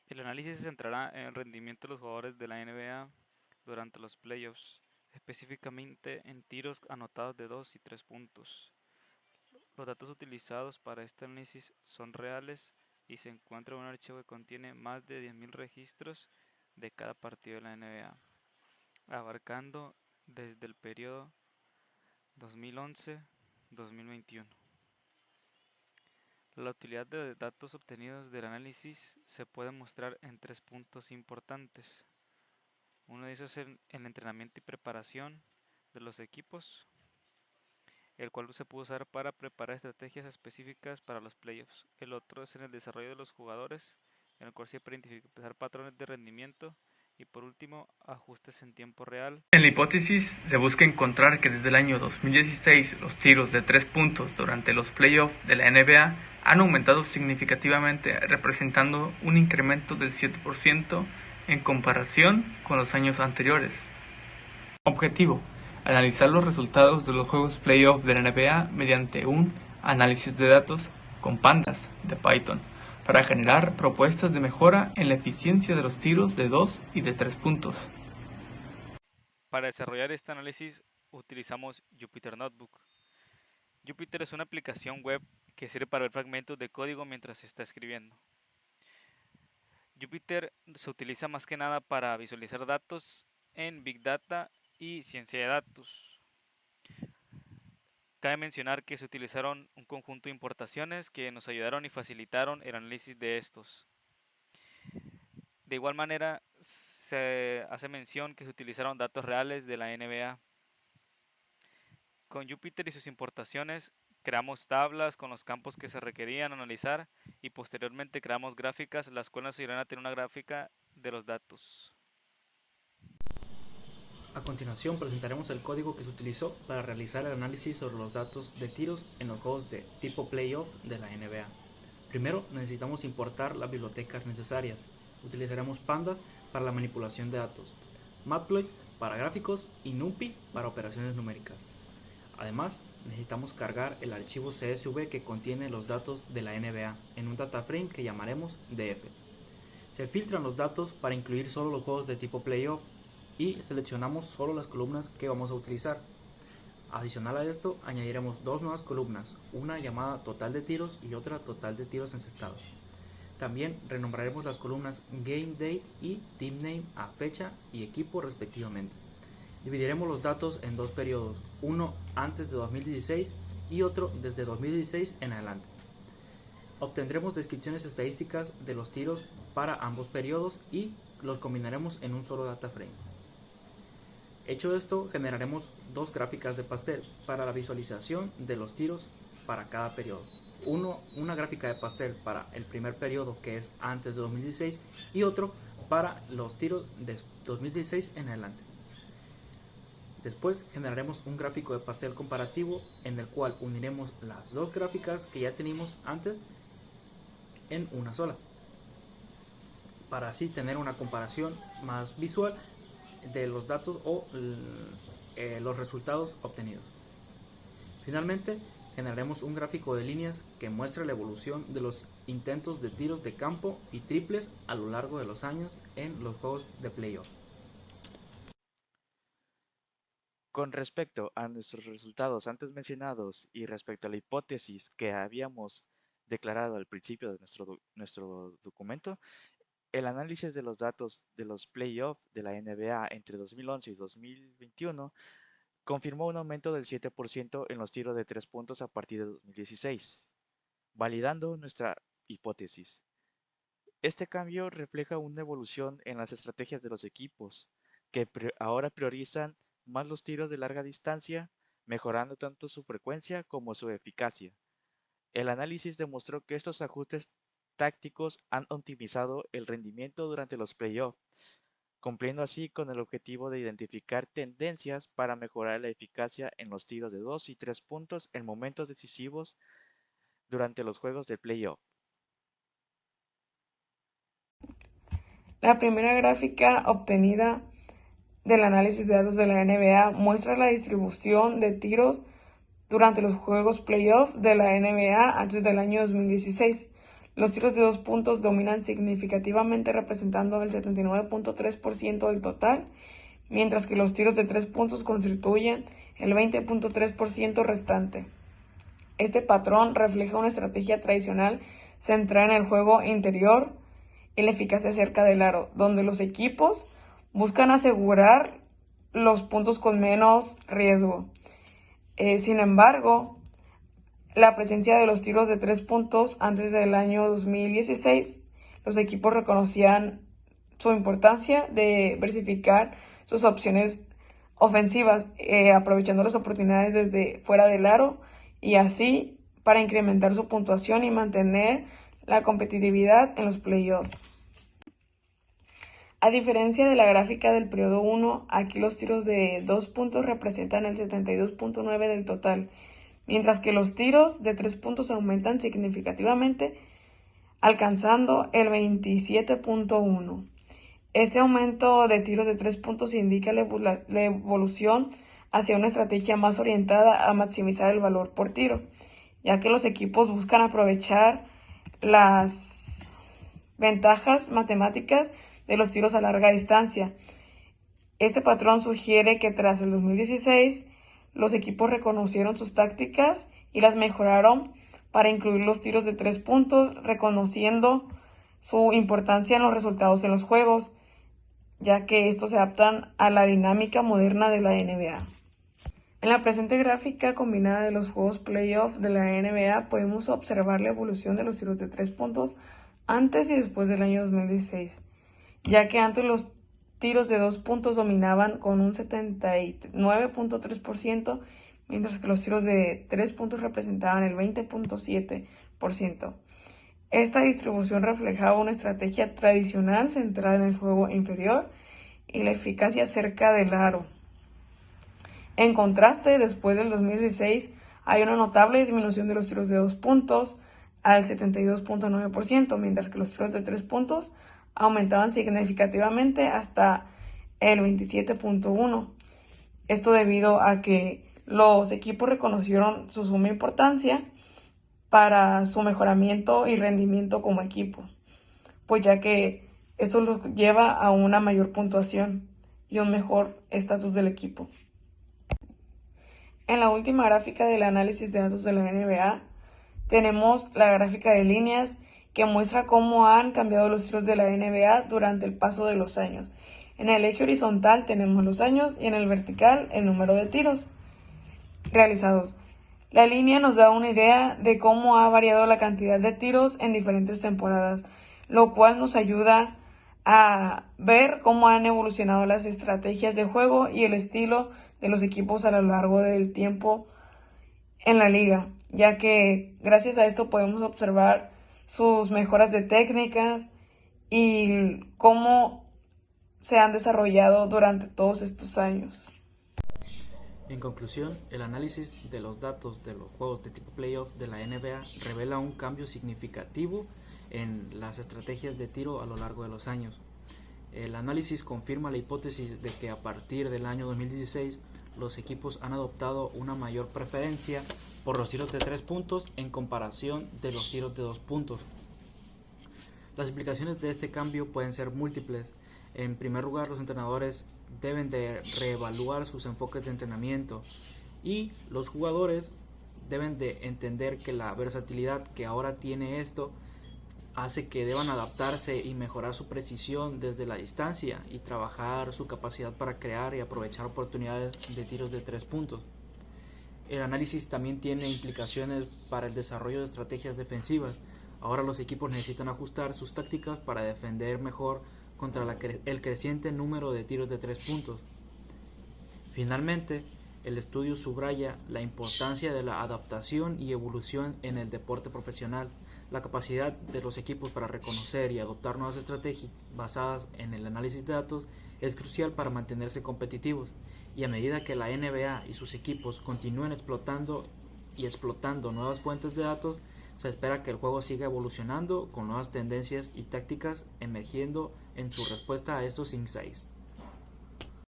El análisis se centrará en el rendimiento de los jugadores de la NBA durante los playoffs, específicamente en tiros anotados de 2 y 3 puntos. Los datos utilizados para este análisis son reales y se encuentra en un archivo que contiene más de 10.000 registros de cada partido de la NBA, abarcando desde el periodo 2011-2021. La utilidad de datos obtenidos del análisis se puede mostrar en tres puntos importantes. Uno de ellos es el entrenamiento y preparación de los equipos, el cual se puede usar para preparar estrategias específicas para los playoffs. El otro es en el desarrollo de los jugadores, en el cual se puede identificar patrones de rendimiento. Y por último, ajustes en tiempo real. En la hipótesis, se busca encontrar que desde el año 2016 los tiros de 3 puntos durante los playoffs de la NBA han aumentado significativamente, representando un incremento del 7% en comparación con los años anteriores. Objetivo: analizar los resultados de los juegos playoff de la NBA mediante un análisis de datos con pandas de Python para generar propuestas de mejora en la eficiencia de los tiros de 2 y de 3 puntos. Para desarrollar este análisis utilizamos Jupyter Notebook. Jupyter es una aplicación web que sirve para ver fragmentos de código mientras se está escribiendo. Jupyter se utiliza más que nada para visualizar datos en Big Data y ciencia de datos. Cabe mencionar que se utilizaron un conjunto de importaciones que nos ayudaron y facilitaron el análisis de estos. De igual manera, se hace mención que se utilizaron datos reales de la NBA. Con Jupyter y sus importaciones, creamos tablas con los campos que se requerían analizar y posteriormente creamos gráficas, las cuales nos ayudarán a tener una gráfica de los datos. A continuación presentaremos el código que se utilizó para realizar el análisis sobre los datos de tiros en los juegos de tipo playoff de la NBA. Primero necesitamos importar las bibliotecas necesarias. Utilizaremos pandas para la manipulación de datos, Matplotlib para gráficos y NumPy para operaciones numéricas. Además, necesitamos cargar el archivo CSV que contiene los datos de la NBA en un data frame que llamaremos DF. Se filtran los datos para incluir solo los juegos de tipo playoff y seleccionamos solo las columnas que vamos a utilizar. Adicional a esto, añadiremos dos nuevas columnas, una llamada total de tiros y otra total de tiros encestados. También renombraremos las columnas Game Date y Team Name a fecha y equipo respectivamente. Dividiremos los datos en dos periodos, uno antes de 2016 y otro desde 2016 en adelante. Obtendremos descripciones estadísticas de los tiros para ambos periodos y los combinaremos en un solo data frame. Hecho esto, generaremos dos gráficas de pastel para la visualización de los tiros para cada periodo. Una gráfica de pastel para el primer periodo, que es antes de 2016, y otro para los tiros de 2016 en adelante. Después generaremos un gráfico de pastel comparativo en el cual uniremos las dos gráficas que ya teníamos antes en una sola, para así tener una comparación más visual de los datos o los resultados obtenidos. Finalmente, generaremos un gráfico de líneas que muestra la evolución de los intentos de tiros de campo y triples a lo largo de los años en los juegos de playoff. Con respecto a nuestros resultados antes mencionados y respecto a la hipótesis que habíamos declarado al principio de nuestro documento, el análisis de los datos de los playoffs de la NBA entre 2011 y 2021 confirmó un aumento del 7% en los tiros de 3 puntos a partir de 2016, validando nuestra hipótesis. Este cambio refleja una evolución en las estrategias de los equipos, que ahora priorizan más los tiros de larga distancia, mejorando tanto su frecuencia como su eficacia. El análisis demostró que estos ajustes tácticos han optimizado el rendimiento durante los playoffs, cumpliendo así con el objetivo de identificar tendencias para mejorar la eficacia en los tiros de 2 y 3 puntos en momentos decisivos durante los juegos de playoff. La primera gráfica obtenida del análisis de datos de la NBA muestra la distribución de tiros durante los juegos playoff de la NBA antes del año 2016. los tiros de 2 puntos dominan significativamente, representando el 79.3% del total, mientras que los tiros de 3 puntos constituyen el 20.3% restante. Este patrón refleja una estrategia tradicional centrada en el juego interior y la eficacia cerca del aro, donde los equipos buscan asegurar los puntos con menos riesgo. Sin embargo, la presencia de los tiros de 3 puntos antes del año 2016, los equipos reconocían su importancia de diversificar sus opciones ofensivas, aprovechando las oportunidades desde fuera del aro y así para incrementar su puntuación y mantener la competitividad en los playoffs. A diferencia de la gráfica del periodo 1, aquí los tiros de 2 puntos representan el 72.9% del total, mientras que los tiros de 3 puntos aumentan significativamente, alcanzando el 27.1%. Este aumento de tiros de 3 puntos indica la evolución hacia una estrategia más orientada a maximizar el valor por tiro, ya que los equipos buscan aprovechar las ventajas matemáticas de los tiros a larga distancia. Este patrón sugiere que tras el 2016, los equipos reconocieron sus tácticas y las mejoraron para incluir los tiros de 3 puntos, reconociendo su importancia en los resultados en los juegos, ya que estos se adaptan a la dinámica moderna de la NBA. En la presente gráfica combinada de los juegos playoff de la NBA podemos observar la evolución de los tiros de 3 puntos antes y después del año 2016, ya que antes los tiros de 2 puntos dominaban con un 79.3%, mientras que los tiros de 3 puntos representaban el 20.7%. Esta distribución reflejaba una estrategia tradicional centrada en el juego inferior y la eficacia cerca del aro. En contraste, después del 2016 hay una notable disminución de los tiros de 2 puntos al 72.9%, mientras que los tiros de 3 puntos aumentaban significativamente hasta el 27.1%. Esto debido a que los equipos reconocieron su suma importancia para su mejoramiento y rendimiento como equipo, pues ya que esto los lleva a una mayor puntuación y un mejor estatus del equipo. En la última gráfica del análisis de datos de la NBA, tenemos la gráfica de líneas que muestra cómo han cambiado los tiros de la NBA durante el paso de los años. En el eje horizontal tenemos los años y en el vertical el número de tiros realizados. La línea nos da una idea de cómo ha variado la cantidad de tiros en diferentes temporadas, lo cual nos ayuda a ver cómo han evolucionado las estrategias de juego y el estilo de los equipos a lo largo del tiempo en la liga, ya que gracias a esto podemos observar sus mejoras de técnicas y cómo se han desarrollado durante todos estos años. En conclusión, el análisis de los datos de los juegos de tipo playoff de la NBA revela un cambio significativo en las estrategias de tiro a lo largo de los años. El análisis confirma la hipótesis de que a partir del año 2016 los equipos han adoptado una mayor preferencia por los tiros de 3 puntos en comparación de los tiros de 2 puntos. Las implicaciones de este cambio pueden ser múltiples. En primer lugar, los entrenadores deben de reevaluar sus enfoques de entrenamiento y los jugadores deben de entender que la versatilidad que ahora tiene esto hace que deban adaptarse y mejorar su precisión desde la distancia y trabajar su capacidad para crear y aprovechar oportunidades de tiros de 3 puntos. El análisis también tiene implicaciones para el desarrollo de estrategias defensivas. Ahora los equipos necesitan ajustar sus tácticas para defender mejor contra el creciente número de tiros de 3 puntos. Finalmente, el estudio subraya la importancia de la adaptación y evolución en el deporte profesional. La capacidad de los equipos para reconocer y adoptar nuevas estrategias basadas en el análisis de datos es crucial para mantenerse competitivos, y a medida que la NBA y sus equipos continúen explotando nuevas fuentes de datos, se espera que el juego siga evolucionando con nuevas tendencias y tácticas emergiendo en su respuesta a estos insights.